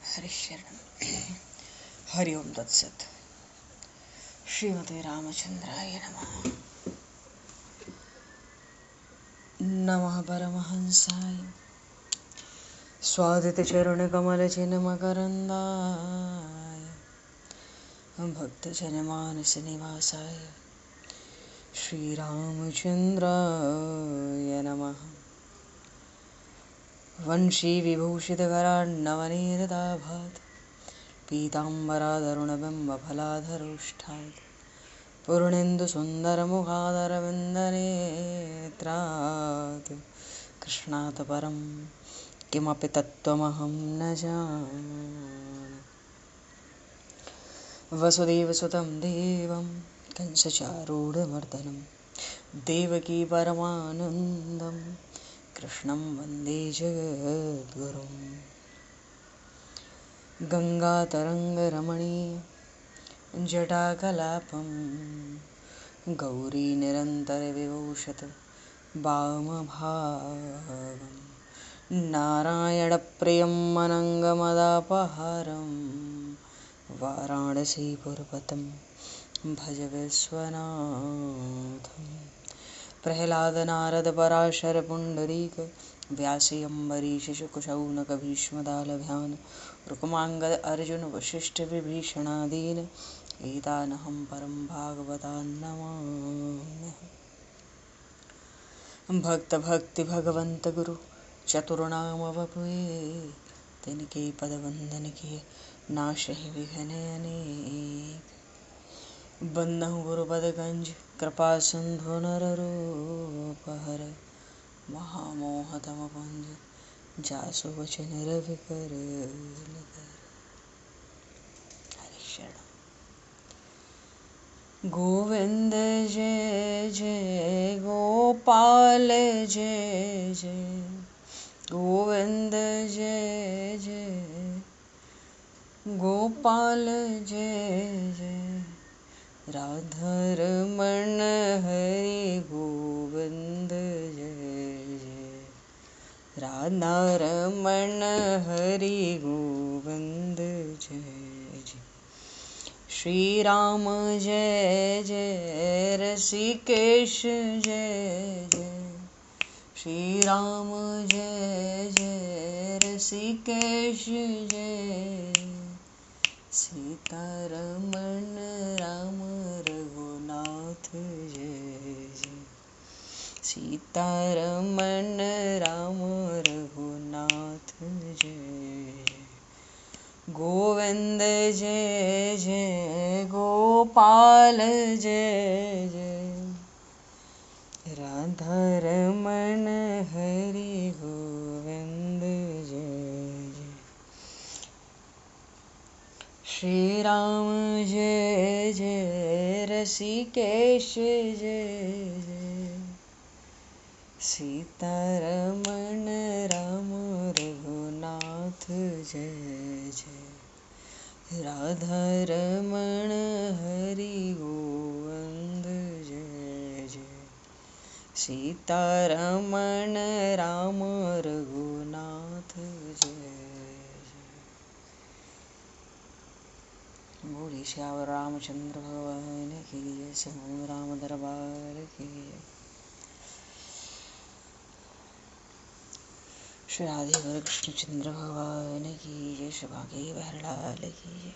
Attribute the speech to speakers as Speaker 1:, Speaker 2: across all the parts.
Speaker 1: हरिशरण हरि ओम तत्सत। श्रीमते रामचंद्राय नमः। नमः परमहंसाय स्वादितचरणकमलचिन्मकरन्दाय भक्तजनमानसनिवासाय श्रीरामचन्द्राय नमः। वंशीविभूषितकरान्नवनीरदाभात् पीताम्बरादरुणबिम्बफलाधरोष्ठात् पूर्णेन्दुसुन्दरमुखादरविन्दनेत्रात् कृष्णात् परं किमपि तत्त्वमहं न जाने। वसुदेवसुतं देवं कंसचारूढमर्दनं देवकी परमानन्दं कृष्णं वन्दे जगद्गुरुं। गङ्गातरङ्गरमणीय जटाकलापं गौरीनिरन्तरविभूषित वामभागं नारायणप्रियं अनङ्गमदापहारं वाराणसीपुरपतं भज विश्वनाथं। प्रह्लादनारदपराशरपुण्डरीक व्यासि अम्बरीशशुकशौनकभीष्मदालभ्यान् रुक्माङ्गद अर्जुन वसिष्ठविभीषणादीन् एतानहं परं भागवतान् नमाम्यहम्। भक्त भक्ति भगवंत गुरु चतुर्नाम वपुए तिनके पद वंदन किए नाशहि विघ्न अनेक। बंदहु गुरुपद गंज कृपा सिंधु नररूप हर महामोह तम पुंज जासु वचन रवि कर। गोविंद जय जय गोपाल जय जय गोविंद जय जय गोपाल जय जय राधारमण हरि गोविंद जय जय राधारमण हरि गोविंद जय जय। श्री राम जय जय ऋषिकेश जय जय श्री राम जय जय ऋषिकेश जय सीतारमण राम रघुनाथ जय जय सीतारमण राम रघुनाथ जय। गोविंद जय जय गोपाल जय जय राधारमण हरि गोविंद जय जय। श्री राम जय जय ऋषिकेश जय जय सीतारमण राम रघुनाथ जय जय राधारमण हरि गोविंद जय जय सीतारमण राम रघुनाथ जय जय। बोले श्याम रामचंद्र भगवान की जय। समूह राम दरबार की जय। श्री राधे कृष्णचंद्र भगवान की जय। श्री भागे बहरलाल की जय।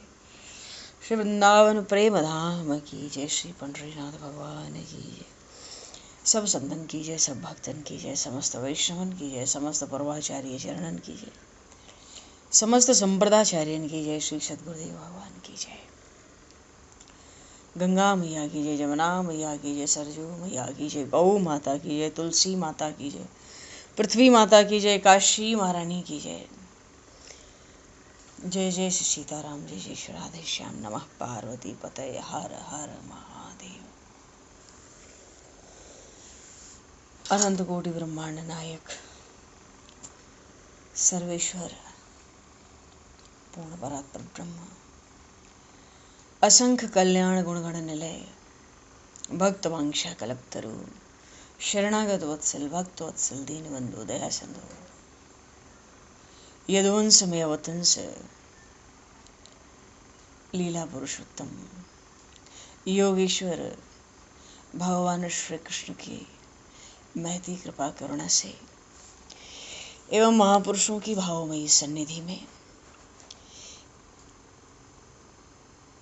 Speaker 1: श्री वृंदावन प्रेम धाम की जय। श्री पंडरीनाथ भगवान की जय। सब संतन की जय, सब भक्तन की जय, समस्त वैष्णवन की जय, समस्त पूर्वाचार्य चरणन की जय, समस्त संप्रदाचार्यन की जय। श्री सद्गुरुदेव भगवान की जय। गंगा मैया की जय, जमुना मैया की जय, सरजू मैया की जय, गौ माता की जय, तुलसी माता की जय, पृथ्वी माता की जय, काशी महारानी की जय। जय जय श्री सीताराम, जय जय श्री राधे श्याम। नमः पार्वती पतये हर हर महादेव। अनंत कोटि ब्रह्मांड नायक सर्वेश्वर पूर्ण परात्पर ब्रह्म असंख्य कल्याण गुणगण निलय भक्त वांछा कल्पतरु शरणागत वत्सल भक्त वत्सल दीनबंधु दया सिंधु यदुवंश में अवतंस लीला पुरुषोत्तम योगेश्वर भगवान श्री कृष्ण की महती कृपा करुणा से एवं महापुरुषों की भावमयी सन्निधि में,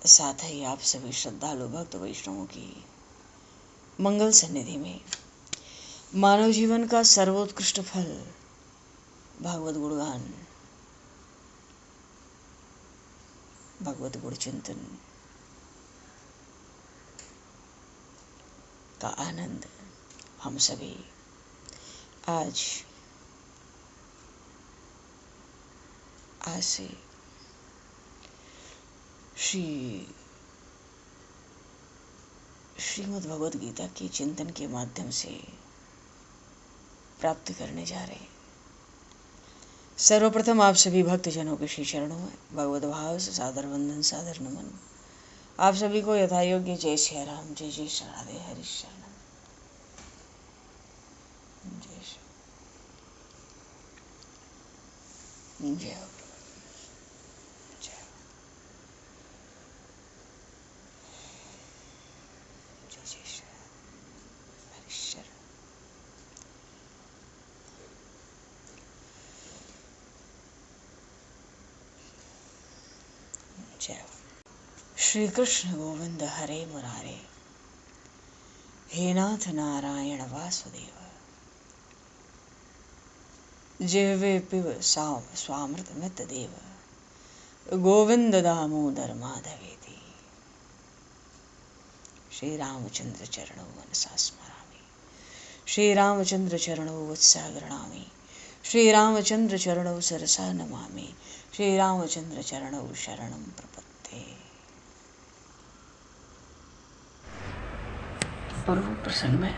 Speaker 1: साथ ही आप सभी श्रद्धालु भक्त वैष्णवों की मंगल सन्निधि में, मानव जीवन का सर्वोत्कृष्ट फल भागवत गुणगान, भगवत गुण चिंतन का आनंद हम सभी आज से श्रीमद् भगवद गीता के चिंतन के माध्यम से प्राप्त करने जा रहे हैं। सर्वप्रथम आप सभी भक्तजनों के श्री चरणों में भगवत भाव से सादर वंदन, सादर नमन। आप सभी को यथा योग्य जय श्री राम, जय जय श्री राधे, हरि शरणम, जय जय जय श्री कृष्ण गोविंद हरे मुरारे, हे नाथ नारायण वासुदेव, जिह्वे पिब स्वामृतमित देव, गोविंद दामोदर माधवेति। श्री रामचंद्र चरणौ मनसा स्मरामि, श्री रामचंद्र चरणौ वत्सा गृह्णामि, श्री रामचंद्र चरणौ सरसा नमामि, श्री रामचंद्र चरणौ शरणं प्रपद्ये। पूर्व प्रसंग में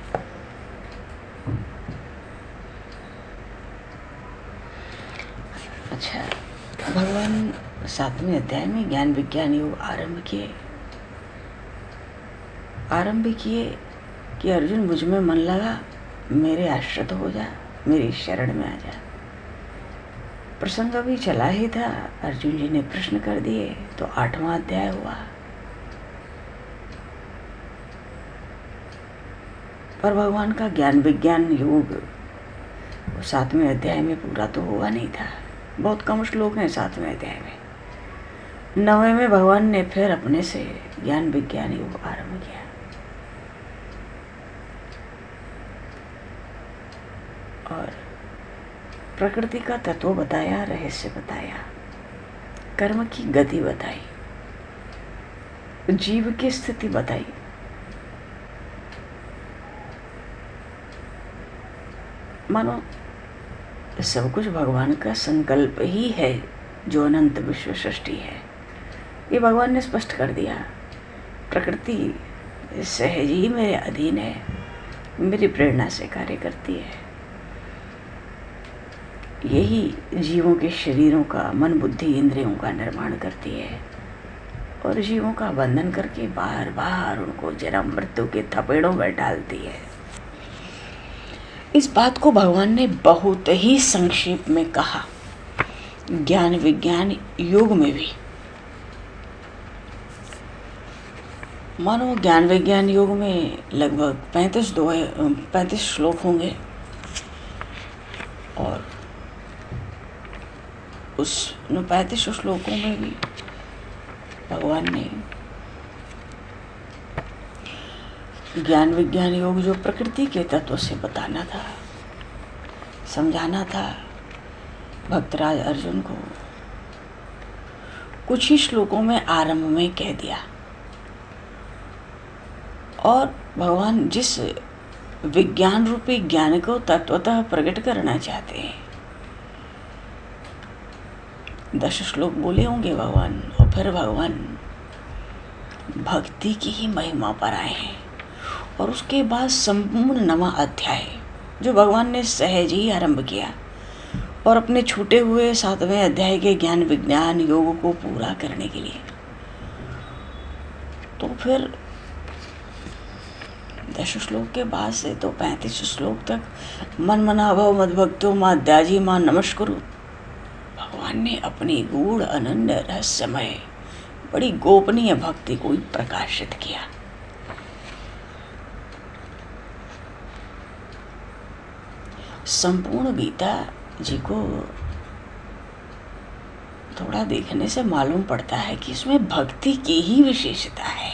Speaker 1: भगवान 7वें अध्याय में ज्ञान विज्ञान योग आरंभ किए कि अर्जुन मुझ में मन लगा, मेरे आश्रित हो जा, मेरी शरण में आ जा। प्रसंग अभी चला ही था, अर्जुन जी ने प्रश्न कर दिए तो 8वां अध्याय हुआ। पर भगवान का ज्ञान विज्ञान योग 7वें अध्याय में पूरा तो हुआ नहीं था, बहुत कम श्लोक हैं 7वें अध्याय में। 9वें में भगवान ने फिर अपने से ज्ञान विज्ञान योग आरंभ किया। और प्रकृति का तत्व बताया, रहस्य बताया, कर्म की गति बताई, जीव की स्थिति बताई। मानो सब कुछ भगवान का संकल्प ही है, जो अनंत विश्व सृष्टि है, ये भगवान ने स्पष्ट कर दिया। प्रकृति सहज ही मेरे अधीन है, मेरी प्रेरणा से कार्य करती है। यही जीवों के शरीरों का, मन बुद्धि इंद्रियों का निर्माण करती है और जीवों का बंधन करके बार बार उनको जन्म मृत्यु के थपेड़ों में डालती है। इस बात को भगवान ने बहुत ही संक्षेप में कहा। ज्ञान विज्ञान योग में भी मानो ज्ञान विज्ञान योग में लगभग 35 श्लोक होंगे और उस 35 श्लोकों में भी भगवान ने ज्ञान विज्ञान योग जो प्रकृति के तत्व से बताना था, समझाना था भक्तराज अर्जुन को, कुछ ही श्लोकों में आरंभ में कह दिया। और भगवान जिस विज्ञान रूपी ज्ञान को तत्वतः प्रकट करना चाहते हैं, 10 श्लोक बोले होंगे भगवान, और फिर भगवान भक्ति की ही महिमा पर आए हैं। और उसके बाद संपूर्ण 9वां अध्याय जो भगवान ने सहज ही आरंभ किया और अपने छूटे हुए 7वें अध्याय के ज्ञान विज्ञान योग को पूरा करने के लिए, तो फिर 10 श्लोक के बाद से तो 35 श्लोक तक मन मना भव मद्भक्तो माद्याजी मां नमस्कुरु, भगवान ने अपनी गूढ़ अनन्य रहस्यमय बड़ी गोपनीय भक्ति को प्रकाशित किया। संपूर्ण गीता जी को थोड़ा देखने से मालूम पड़ता है कि इसमें भक्ति की ही विशेषता है।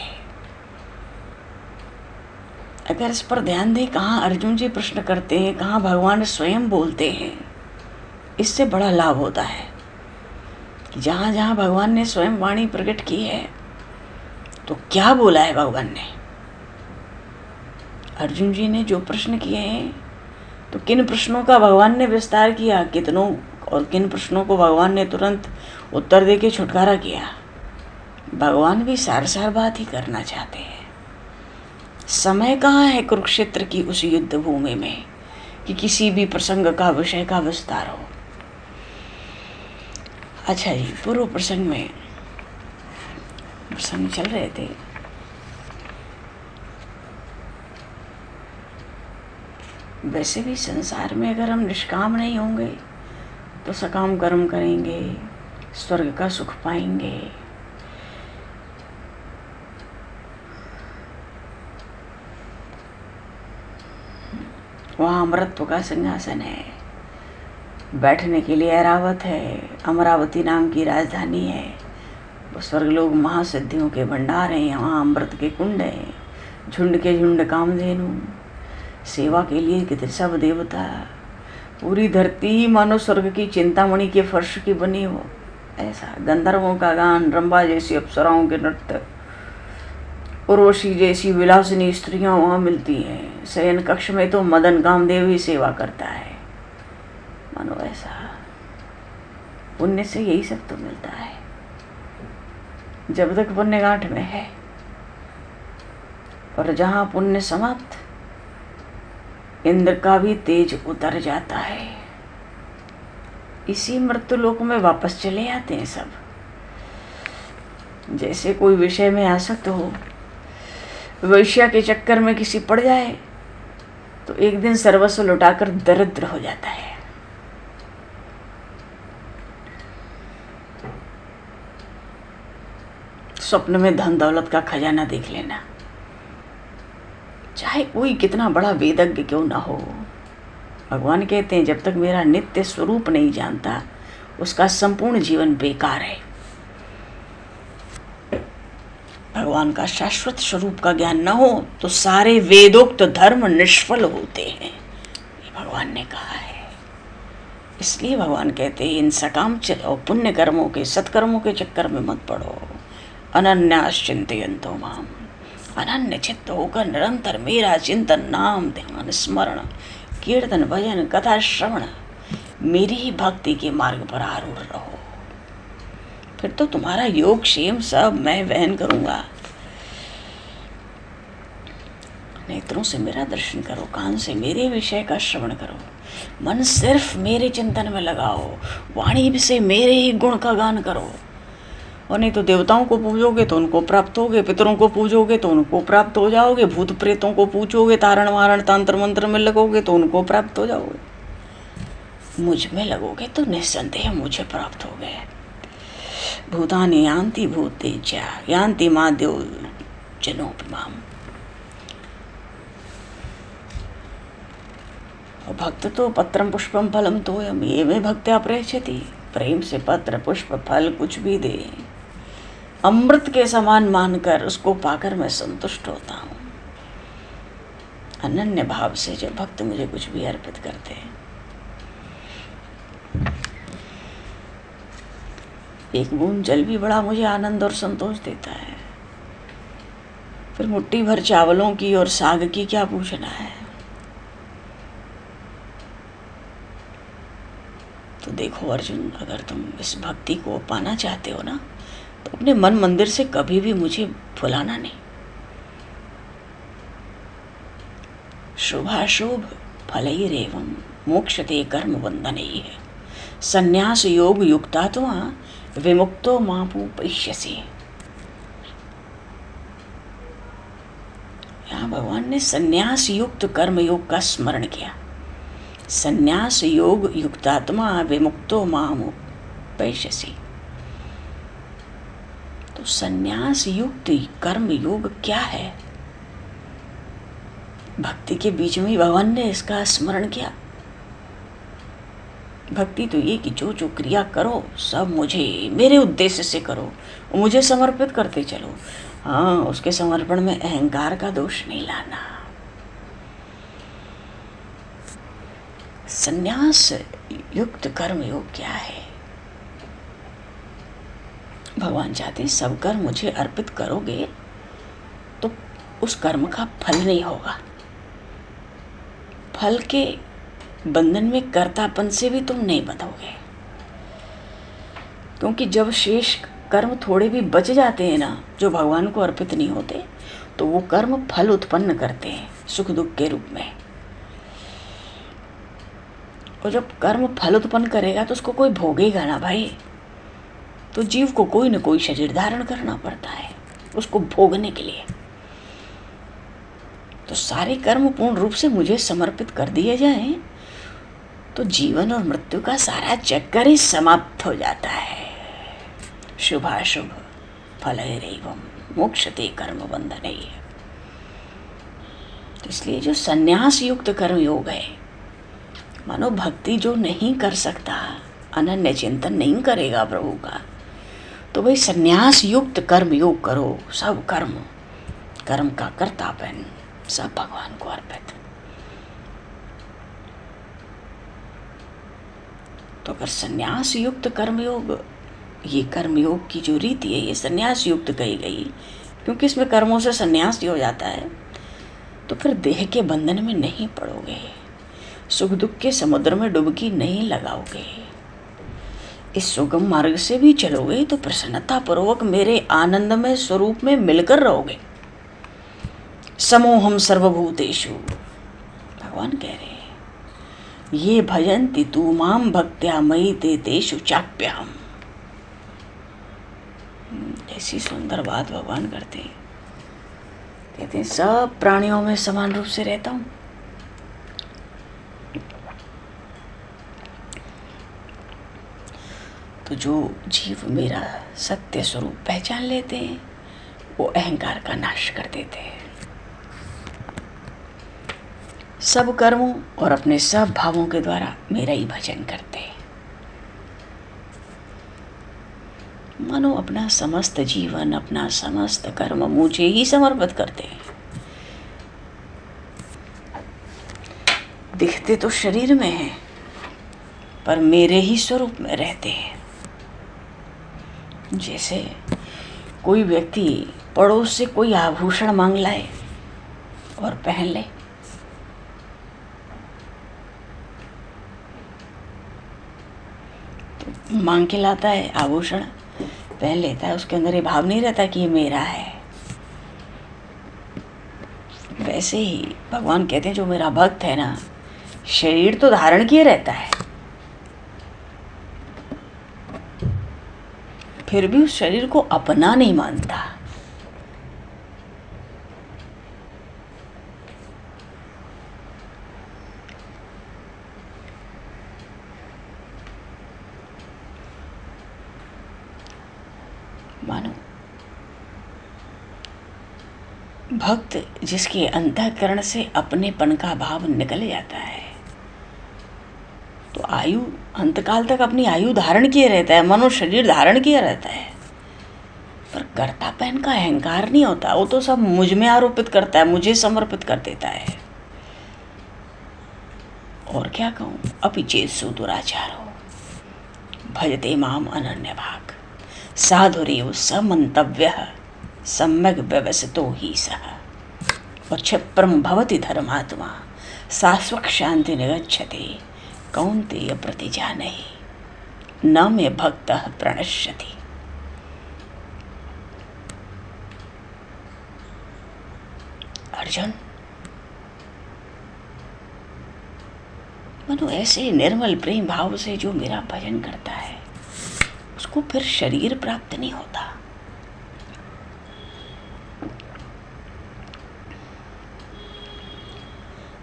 Speaker 1: अगर इस पर ध्यान दें, कहाँ अर्जुन जी प्रश्न करते हैं, कहाँ भगवान स्वयं बोलते हैं, इससे बड़ा लाभ होता है कि जहाँ जहाँ भगवान ने स्वयं वाणी प्रकट की है तो क्या बोला है भगवान ने। अर्जुन जी ने जो प्रश्न किए हैं तो किन प्रश्नों का भगवान ने विस्तार किया, कितनों और किन प्रश्नों को भगवान ने तुरंत उत्तर दे के छुटकारा किया। भगवान भी सार सार बात ही करना चाहते हैं। समय कहाँ है कुरुक्षेत्र की उस युद्ध भूमि में कि किसी भी प्रसंग का विषय का विस्तार हो। अच्छा जी, पूर्व प्रसंग में प्रसंग चल रहे थे। वैसे भी संसार में अगर हम निष्काम नहीं होंगे तो सकाम कर्म करेंगे, स्वर्ग का सुख पाएंगे। वहाँ अमरत्व का सिंहासन है, बैठने के लिए ऐरावत है, अमरावती नाम की राजधानी है। वो स्वर्गलोक महासिद्धियों के भंडार हैं। वहाँ अमृत के कुंड हैं, झुंड के झुंड कामधेनु, सेवा के लिए कितने सब देवता। पूरी धरती ही मानो स्वर्ग की चिंतामणि के फर्श की बनी हो। ऐसा गंधर्वों का गान, रंभा जैसी अप्सराओं के नृत्य, उर्वशी जैसी विलासिनी स्त्रियां वहाँ मिलती हैं। शयन कक्ष में तो मदन कामदेव ही सेवा करता है। मानो ऐसा पुण्य से यही सब तो मिलता है जब तक पुण्य गांठ में है। और जहाँ पुण्य समाप्त, इंद्र का भी तेज उतर जाता है। इसी मृत्यु लोक में वापस चले आते हैं सब। जैसे कोई विषय में आसक्त हो, वैश्या के चक्कर में किसी पड़ जाए तो एक दिन सर्वस्व लुटाकर दरिद्र हो जाता है। स्वप्न में धन दौलत का खजाना देख लेना, चाहे कोई कितना बड़ा वेदज्ञ क्यों ना हो। भगवान कहते हैं जब तक मेरा नित्य स्वरूप नहीं जानता उसका संपूर्ण जीवन बेकार है। भगवान का शाश्वत स्वरूप का ज्ञान न हो तो सारे वेदोक्त धर्म निष्फल होते हैं, ये भगवान ने कहा है। इसलिए भगवान कहते हैं इन सकाम और पुण्य कर्मों के, सत्कर्मों के चक्कर में मत पड़ो। अनन्याश्चिन्तयन्तो माम, अनन्य चित्त होकर निरंतर मेरा चिंतन, नाम, ध्यान, स्मरण, कीर्तन, भजन, कथा श्रवण, मेरी ही भक्ति के मार्ग पर आरूढ़ रहो। फिर तो तुम्हारा योग क्षेम सब मैं वहन करूंगा। नेत्रों से मेरा दर्शन करो, कान से मेरे विषय का श्रवण करो, मन सिर्फ मेरे चिंतन में लगाओ, वाणी से मेरे ही गुण का गान करो। और नहीं तो देवताओं को पूजोगे तो उनको प्राप्त होगे, पितरों को पूजोगे तो उनको प्राप्त हो जाओगे, भूत प्रेतों को पूजोगे, तारण वारण तंत्र मंत्र में लगोगे तो उनको प्राप्त हो जाओगे। मुझ में लगोगे तो निस्संदेह मुझे प्राप्त हो गए। भूतानि यान्ति भूतेज्या यान्ति माद्यो जनोपमाम। और भक्त तो पत्रम पुष्पम फलम तोयम ये में भक्त्या प्रयच्छति। प्रेम से पत्र पुष्प फल कुछ भी दे, अमृत के समान मानकर उसको पाकर मैं संतुष्ट होता हूँ। अनन्य भाव से जब भक्त मुझे कुछ भी अर्पित करते हैं, एक बूंद जल भी बड़ा मुझे आनंद और संतोष देता है। फिर मुट्ठी भर चावलों की और साग की क्या पूछना है। तो देखो अर्जुन, अगर तुम इस भक्ति को पाना चाहते हो ना तो अपने मन मंदिर से कभी भी मुझे भुलाना नहीं। शुभाशुभ फलैरेवं मोक्षते कर्म बंधनैः संन्यास योग युक्तात्मा विमुक्तो मामुपैष्यसि। यहाँ भगवान ने संन्यास युक्त कर्म योग का स्मरण किया। संन्यास योग युक्तात्मा विमुक्तो मामुपैष्यसि। तो तो संन्यास युक्त कर्म योग क्या है? भक्ति के बीच में ही भगवान ने इसका स्मरण किया। भक्ति तो ये कि जो जो क्रिया करो सब मुझे, मेरे उद्देश्य से करो, मुझे समर्पित करते चलो। हाँ, उसके समर्पण में अहंकार का दोष नहीं लाना। संन्यास युक्त कर्म योग क्या है? भगवान चाहते सब कर्म मुझे अर्पित करोगे तो उस कर्म का फल नहीं होगा। फल के बंधन में कर्तापन से भी तुम नहीं बंधोगे, क्योंकि जब शेष कर्म थोड़े भी बच जाते हैं ना, जो भगवान को अर्पित नहीं होते, तो वो कर्म फल उत्पन्न करते हैं सुख दुख के रूप में। और जब कर्म फल उत्पन्न करेगा तो उसको कोई भोगेगा ना भाई। तो जीव को कोई न कोई शरीर धारण करना पड़ता है उसको भोगने के लिए। तो सारे कर्म पूर्ण रूप से मुझे समर्पित कर दिए जाएं तो जीवन और मृत्यु का सारा चक्कर ही समाप्त हो जाता है। शुभाशुभ फलैरेवं मोक्षते कर्म बंधने। तो इसलिए जो संन्यास युक्त कर्म योग है, मानो भक्ति जो नहीं कर सकता, अनन्य चिंतन नहीं करेगा प्रभु का, तो भाई संन्यास युक्त कर्म योग करो। सब कर्म का कर्तापन सब भगवान को अर्पित। तो अगर संन्यास युक्त कर्मयोग, ये कर्मयोग की जो रीति है ये संन्यास युक्त कही गई, क्योंकि इसमें कर्मों से संन्यास ही हो जाता है, तो फिर देह के बंधन में नहीं पड़ोगे, सुख दुख के समुद्र में डुबकी नहीं लगाओगे। इस सुगम मार्ग से भी चलोगे तो प्रसन्नता पूर्वक मेरे आनंदमय स्वरूप में मिलकर रहोगे। समोहम सर्वभूतेषु, भगवान कह रहे हैं, ये भजन्ति तू माम भक्त्या मयि ते तेषु चाप्यहम्। ऐसी सुंदर बात भगवान करते हैं। कहते हैं सब प्राणियों में समान रूप से रहता हूँ। तो जो जीव मेरा सत्य स्वरूप पहचान लेते हैं वो अहंकार का नाश कर देते हैं। सब कर्मों और अपने सब भावों के द्वारा मेरा ही भजन करते हैं। मानो अपना समस्त जीवन, अपना समस्त कर्म मुझे ही समर्पित करते हैं। दिखते तो शरीर में हैं पर मेरे ही स्वरूप में रहते हैं। जैसे कोई व्यक्ति पड़ोस से कोई आभूषण मांग लाए और पहन ले, तो मांग के लाता है आभूषण, पहन लेता है, उसके अंदर ये भाव नहीं रहता कि ये मेरा है। वैसे ही भगवान कहते हैं जो मेरा भक्त है ना, शरीर तो धारण किए रहता है, फिर भी उस शरीर को अपना नहीं मानता। मानो भक्त जिसके अंतःकरण से अपनेपन का भाव निकल जाता है, तो आयु अंतकाल तक अपनी आयु धारण किए रहता है, मनो शरीर धारण किया रहता है, पर कर्तापन का अहंकार नहीं होता। वो तो सब मुझ में आरोपित करता है, मुझे समर्पित कर देता है। और क्या कहूँ, अपि चेत्सु दुराचारो भजते माम अनन्य भाग साधुरेव समन्तव्यः सम्यग् व्यवसितो हि सः क्षिप्रं भवति धर्मात्मा शाश्वत शांति निगच्छति कौन्तेय प्रतिजानहि न मे भक्तः प्रणश्यति। अर्जुन, मनो ऐसे निर्मल प्रेम भाव से जो मेरा भजन करता है उसको फिर शरीर प्राप्त नहीं होता।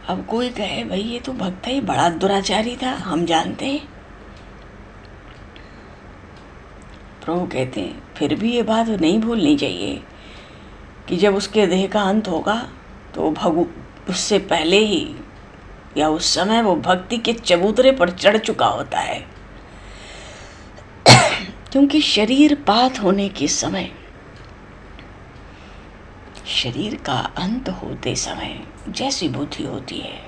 Speaker 1: अब कोई कहे भाई ये तो भक्त है, बड़ा दुराचारी था, हम जानते हैं, तो प्रभु कहते हैं फिर भी ये बात नहीं भूलनी चाहिए कि जब उसके देह का अंत होगा तो उससे पहले ही या उस समय वो भक्ति के चबूतरे पर चढ़ चुका होता है। क्योंकि शरीर पात होने के समय, शरीर का अंत होते समय जैसी बुद्धि होती है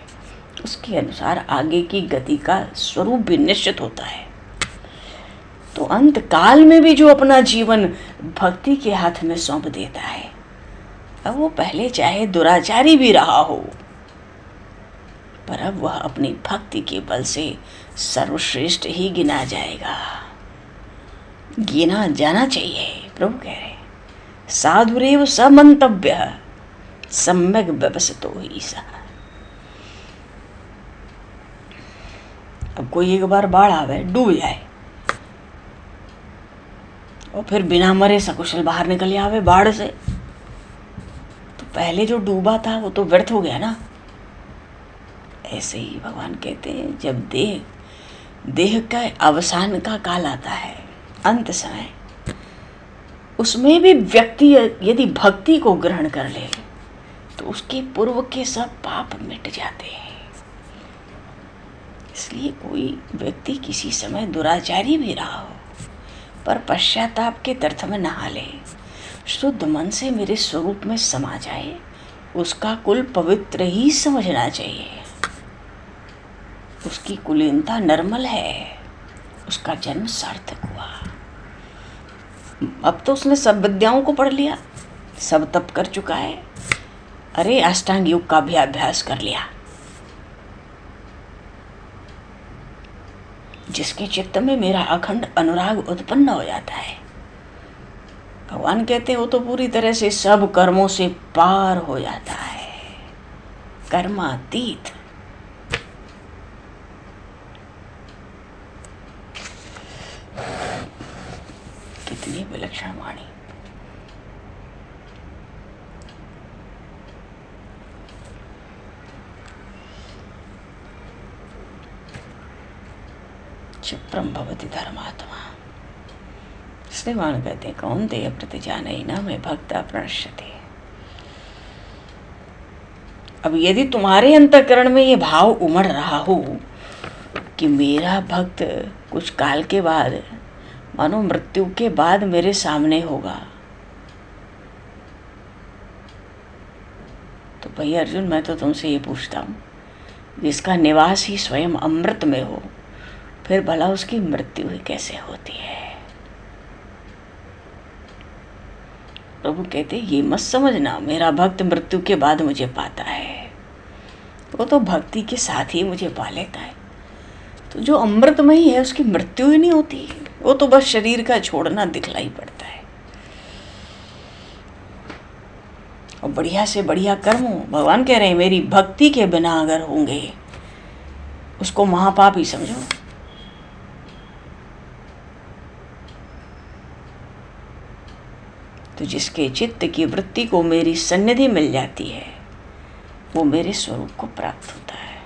Speaker 1: उसके अनुसार आगे की गति का स्वरूप भी निश्चित होता है। तो अंत काल में भी जो अपना जीवन भक्ति के हाथ में सौंप देता है, अब वो पहले चाहे दुराचारी भी रहा हो, पर अब वह अपनी भक्ति के बल से सर्वश्रेष्ठ ही गिना जाएगा, गिना जाना चाहिए। प्रभु कह रहे साधुरेव समंतव्य सम्यक व्यवसितो ही सा। अब कोई एक बार बाढ़ आवे, डूब जाए और फिर बिना मरे सकुशल बाहर निकल आवे बाढ़ से, तो पहले जो डूबा था वो तो व्यर्थ हो गया ना। ऐसे ही भगवान कहते हैं जब देह का अवसान का काल आता है, अंत समय, उसमें भी व्यक्ति यदि भक्ति को ग्रहण कर ले तो उसके पूर्व के सब पाप मिट जाते हैं। इसलिए कोई व्यक्ति किसी समय दुराचारी भी रहा हो पर पश्चाताप के तीर्थ में नहा ले, शुद्ध मन से मेरे स्वरूप में समा जाए, उसका कुल पवित्र ही समझना चाहिए। उसकी कुलीनता निर्मल है, उसका जन्म सार्थक हुआ। अब तो उसने सब विद्याओं को पढ़ लिया, सब तप कर चुका है, अरे अष्टांग योग का भी अभ्यास कर लिया। जिसके चित्त में मेरा अखंड अनुराग उत्पन्न हो जाता है, भगवान कहते हैं वो तो पूरी तरह से सब कर्मों से पार हो जाता है, कर्मातीत। कितनी विलक्षण वाणी। क्षिप्रम भवति धर्मात्मा। इसलिए भगवान कहते हैं कौन्तेय प्रतिजानहि न मे भक्ता प्रणश्यते। अब यदि तुम्हारे अंतःकरण में ये भाव उमड़ रहा हो कि मेरा भक्त कुछ काल के बाद, मानो मृत्यु के बाद मेरे सामने होगा, तो भाई अर्जुन मैं तो तुमसे ये पूछता हूँ, जिसका निवास ही स्वयं अमृत में हो, फिर भला उसकी मृत्यु ही कैसे होती है? प्रभु कहते ये मत समझना मेरा भक्त मृत्यु के बाद मुझे पाता है, वो तो भक्ति के साथ ही मुझे पा लेता है। तो जो अमृतमयी है उसकी मृत्यु ही नहीं होती, वो तो बस शरीर का छोड़ना दिखलाई पड़ता है। और बढ़िया से बढ़िया कर्म, भगवान कह रहे हैं मेरी भक्ति के बिना अगर होंगे उसको महापाप ही समझो। तो जिसके चित्त की वृत्ति को मेरी सन्निधि मिल जाती है वो मेरे स्वरूप को प्राप्त होता है।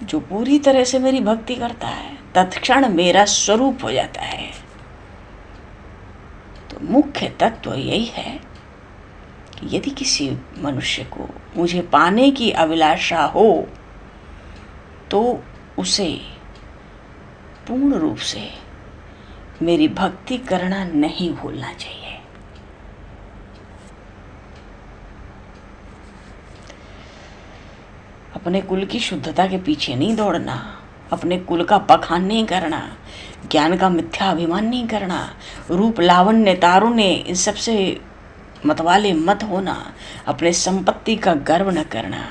Speaker 1: जो पूरी तरह से मेरी भक्ति करता है तत्क्षण मेरा स्वरूप हो जाता है। तो मुख्य तत्व यही है कि यदि किसी मनुष्य को मुझे पाने की अभिलाषा हो तो उसे पूर्ण रूप से मेरी भक्ति करना नहीं भूलना चाहिए। अपने कुल की शुद्धता के पीछे नहीं दौड़ना, अपने कुल का बखान नहीं करना, ज्ञान का मिथ्या अभिमान नहीं करना, रूप लावण्य तारुण्य इन सबसे मतवाले मत होना, अपने संपत्ति का गर्व न करना।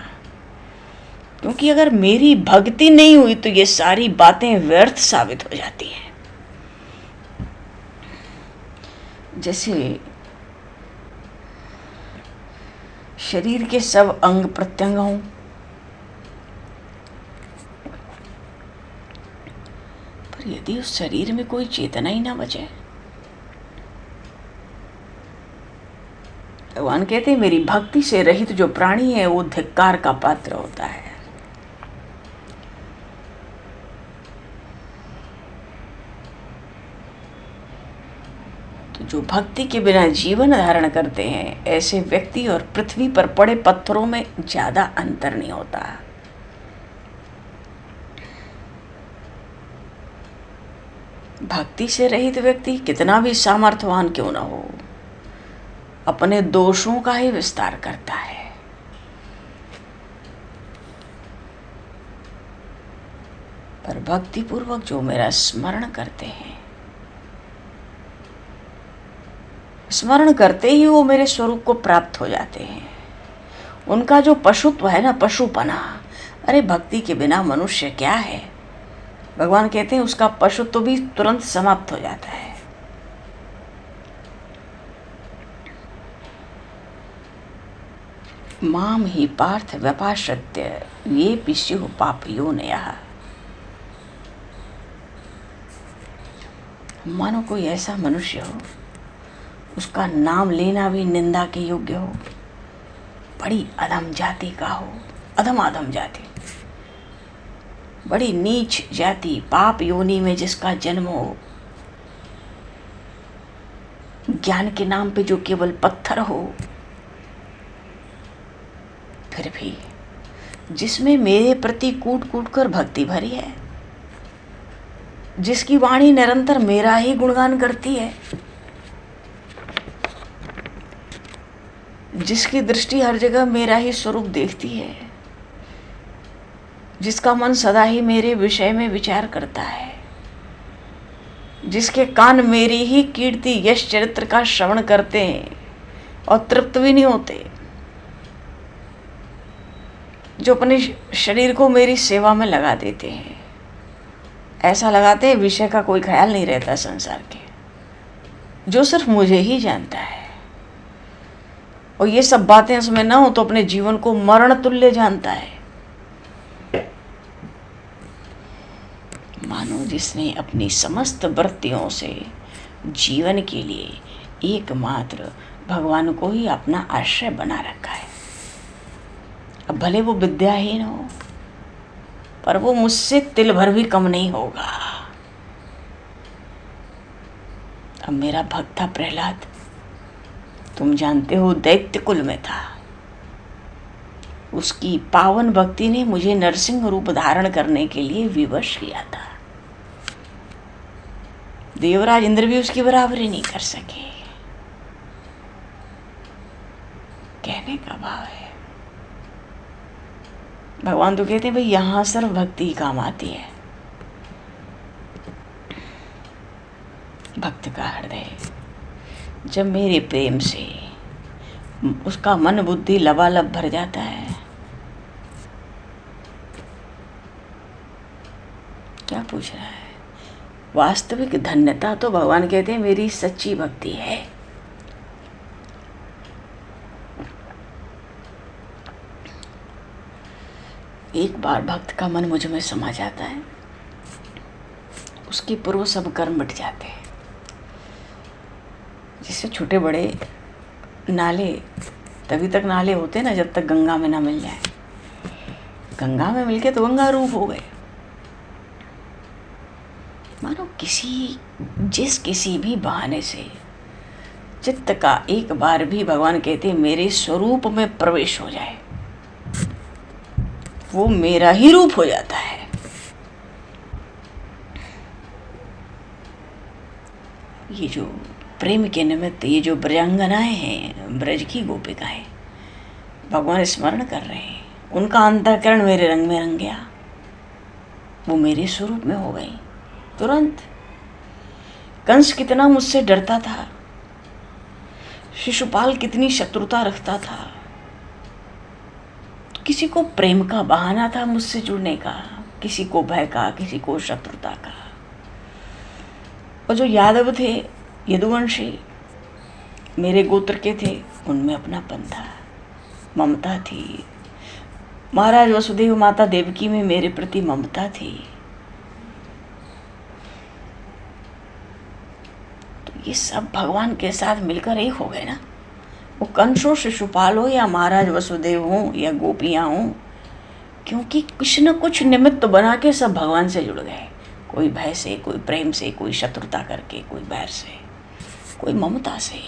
Speaker 1: क्योंकि अगर मेरी भक्ति नहीं हुई तो ये सारी बातें व्यर्थ साबित हो जाती हैं। जैसे शरीर के सब अंग प्रत्यंग हों, पर यदि उस शरीर में कोई चेतना ही ना बचे, भगवान कहते हैं मेरी भक्ति से रहित जो प्राणी है वो धिक्कार का पात्र होता है। तो जो भक्ति के बिना जीवन धारण करते हैं ऐसे व्यक्ति और पृथ्वी पर पड़े पत्थरों में ज्यादा अंतर नहीं होता। भक्ति से रहित व्यक्ति कितना भी सामर्थ्यवान क्यों न हो, अपने दोषों का ही विस्तार करता है। पर भक्ति पूर्वक जो मेरा स्मरण करते हैं, स्मरण करते ही वो मेरे स्वरूप को प्राप्त हो जाते हैं। उनका जो पशुत्व है ना, पशुपना, अरे भक्ति के बिना मनुष्य क्या है, भगवान कहते हैं उसका पशुत्व भी तुरंत समाप्त हो जाता है। माम ही पार्थ व्यपाश्रित्य ये पिस्यु पापयोनयः। मानो कोई ऐसा मनुष्य हो, उसका नाम लेना भी निंदा के योग्य हो, बड़ी अधम जाति का हो, अधम जाति, बड़ी नीच जाति, पाप योनि में जिसका जन्म हो, ज्ञान के नाम पे जो केवल पत्थर हो, फिर भी जिसमें मेरे प्रति कूट कूट कर भक्ति भरी है, जिसकी वाणी निरंतर मेरा ही गुणगान करती है, जिसकी दृष्टि हर जगह मेरा ही स्वरूप देखती है, जिसका मन सदा ही मेरे विषय में विचार करता है, जिसके कान मेरी ही कीर्ति यश चरित्र का श्रवण करते हैं और तृप्त भी नहीं होते, जो अपने शरीर को मेरी सेवा में लगा देते हैं, ऐसा लगाते हैं विषय का कोई ख्याल नहीं रहता संसार के, जो सिर्फ मुझे ही जानता है। और ये सब बातें उसमें ना हो तो अपने जीवन को मरण तुल्य जानता है। मानो जिसने अपनी समस्त वृत्तियों से जीवन के लिए एकमात्र भगवान को ही अपना आश्रय बना रखा है। अब भले वो विद्याहीन हो, पर वो मुझसे तिल भर भी कम नहीं होगा। अब मेरा भक्त था प्रहलाद, तुम जानते हो दैत्य कुल में था। उसकी पावन भक्ति ने मुझे नरसिंह रूप धारण करने के लिए विवश किया था। देवराज इंद्र भी उसकी बराबरी नहीं कर सके। कहने का भाव है, भगवान तो कहते हैं भाई यहां सिर्फ भक्ति काम आती है। भक्त का हृदय जब मेरे प्रेम से उसका मन बुद्धि लबालब भर जाता है, क्या पूछ रहा है? वास्तविक धन्यता तो भगवान कहते हैं मेरी सच्ची भक्ति है। एक बार भक्त का मन मुझ में समा जाता है, उसके पूर्व सब कर्म मिट जाते हैं। जिससे छोटे बड़े नाले तभी तक नाले होते ना जब तक गंगा में ना मिल जाए। गंगा में मिलके तो गंगा रूप हो गए। मानो किसी भी बहाने से चित्त का एक बार भी भगवान कहते हैं मेरे स्वरूप में प्रवेश हो जाए, वो मेरा ही रूप हो जाता है। ये जो प्रेम के निमित्त ये जो ब्रजांगनाएं हैं, ब्रज की गोपिकाएं भगवान स्मरण कर रहे हैं, उनका अंतःकरण मेरे रंग में रंग गया, वो मेरे स्वरूप में हो गई तुरंत। कंस कितना मुझसे डरता था, शिशुपाल कितनी शत्रुता रखता था, किसी को प्रेम का बहाना था मुझसे जुड़ने का, किसी को भय का, किसी को शत्रुता का। और जो यादव थे, यदुवंशी मेरे गोत्र के थे, उनमें अपनापन था, ममता थी। महाराज वसुदेव माता देवकी में मेरे प्रति ममता थी। तो ये सब भगवान के साथ मिलकर एक हो गए ना। वो कंस हो, शिशुपाल हो, या महाराज वसुदेव हो, या गोपियां हो, क्योंकि कुछ न कुछ निमित्त बना के सब भगवान से जुड़ गए। कोई भय से, कोई प्रेम से, कोई शत्रुता करके, कोई बैर से। कोई ममता से,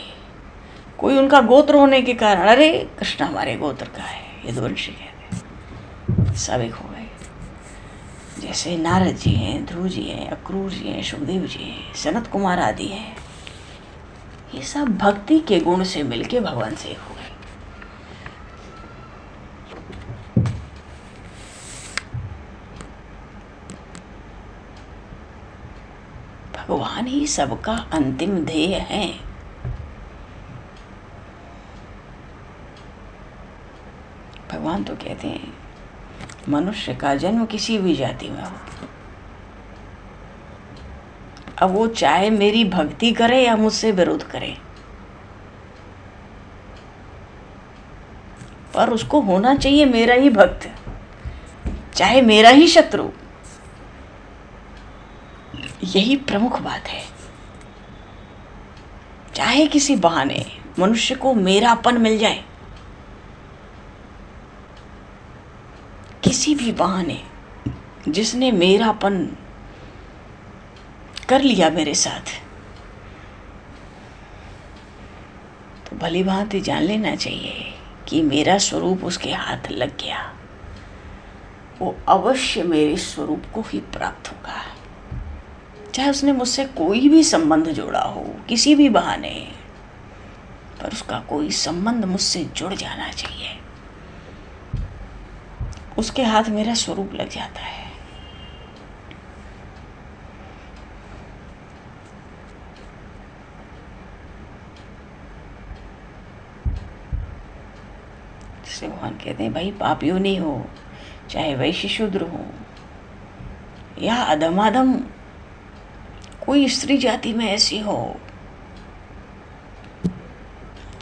Speaker 1: कोई उनका गोत्र होने के कारण, अरे कृष्ण हमारे गोत्र का है, यदुवंशी कहते, सब एक हो गए। जैसे नारद जी हैं, ध्रुव जी हैं, अक्रूर जी हैं, सुखदेव जी हैं, सनत कुमार आदि हैं, ये सब भक्ति के गुण से मिलके भगवान से एक हो गए। भगवान ही सबका अंतिम ध्येय है। भगवान तो कहते हैं मनुष्य का जन्म किसी भी जाति में हो, अब वो चाहे मेरी भक्ति करे या मुझसे विरोध करे, पर उसको होना चाहिए मेरा ही भक्त, चाहे मेरा ही शत्रु। यही प्रमुख बात है। चाहे किसी बहाने मनुष्य को मेरापन मिल जाए, किसी भी बहाने जिसने मेरापन कर लिया मेरे साथ, तो भली भांति जान लेना चाहिए कि मेरा स्वरूप उसके हाथ लग गया, वो अवश्य मेरे स्वरूप को ही प्राप्त होगा। चाहे उसने मुझसे कोई भी संबंध जोड़ा हो, किसी भी बहाने, पर उसका कोई संबंध मुझसे जुड़ जाना चाहिए, उसके हाथ मेरा स्वरूप लग जाता है। जिससे भगवान कहते हैं भाई पापियों नहीं हो, चाहे वैश्य शूद्र हो या अधमाधम कोई स्त्री जाति में ऐसी हो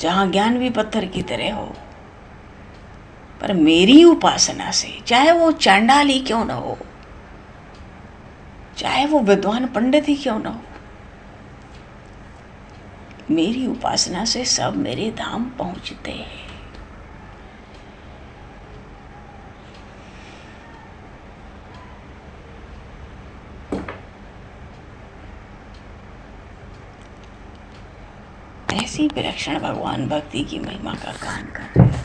Speaker 1: जहां ज्ञान भी पत्थर की तरह हो, पर मेरी उपासना से, चाहे वो चांडाल ही क्यों ना हो, चाहे वो विद्वान पंडित ही क्यों ना हो, मेरी उपासना से सब मेरे धाम पहुंचते हैं। ऐसी विलक्षण भगवान भक्ति की महिमा का गान कर रहे हैं।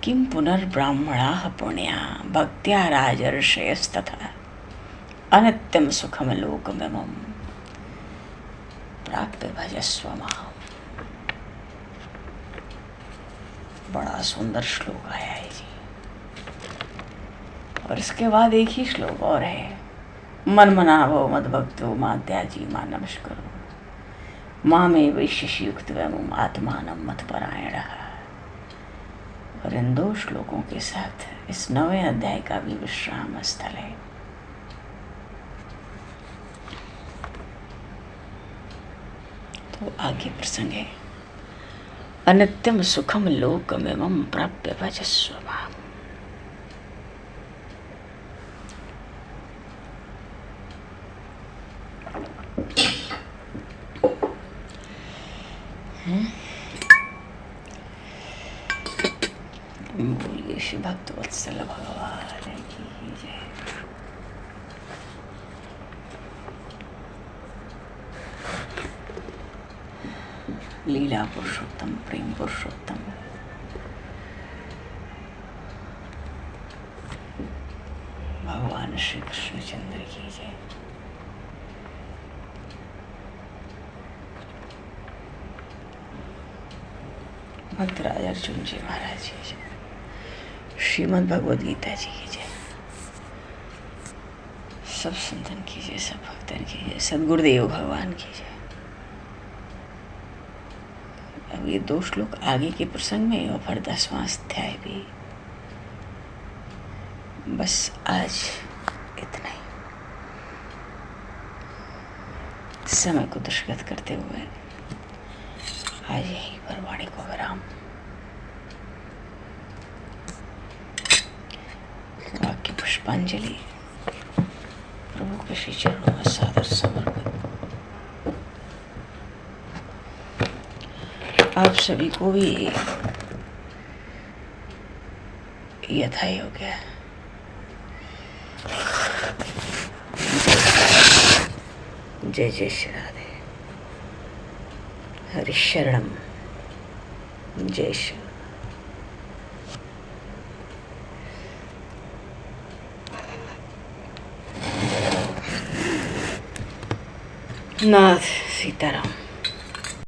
Speaker 1: किम पुनर्ब्राह्मणाः पुण्या भक्त्या राजर्षयस्तथा अनित्यं सुखम लोकमिमं प्राप्य भजस्व माम्। बड़ा सुंदर श्लोक आया है जी। और इसके बाद एक ही श्लोक और है, मन मनावो मद भक्तो मात्याजी मां नमस्करो माँ में वैशिष्य युक्त वैम आत्मानम मत परायणः। और इन 2 श्लोकों के साथ इस 9वें अध्याय का भी विश्राम स्थल है। तो आगे प्रसंग है, अनित्यम सुखम लोकमिमं प्राप्य भजस्व माम्। बोलिए श्री भक्त वत्सल भगवान की जय। लीला पुरुषोत्तम, प्रेम पुरुषोत्तम भगवान श्री कृष्णचंद्र की जय। भक्त राज अर्जुन जी महाराज की जय। श्रीमद् भगवद गीता जी की जय। सब संतन की जय, सब भक्तन की जय, सद्गुरुदेव भगवान की जय। अब ये 2 श्लोक आगे के प्रसंग में और फिर 10वां अध्याय भी। बस आज इतना ही। समय को दृष्टगत करते हुए आज यही पर वाणी को विराम। वाक्य पुष्पांजलि प्रभु के श्री चरणों में सादर समर्पित। आप सभी को भी यथा योग्य जय जय श्री राधे। हरिशरणम। जय श्री नाथ सीताराम।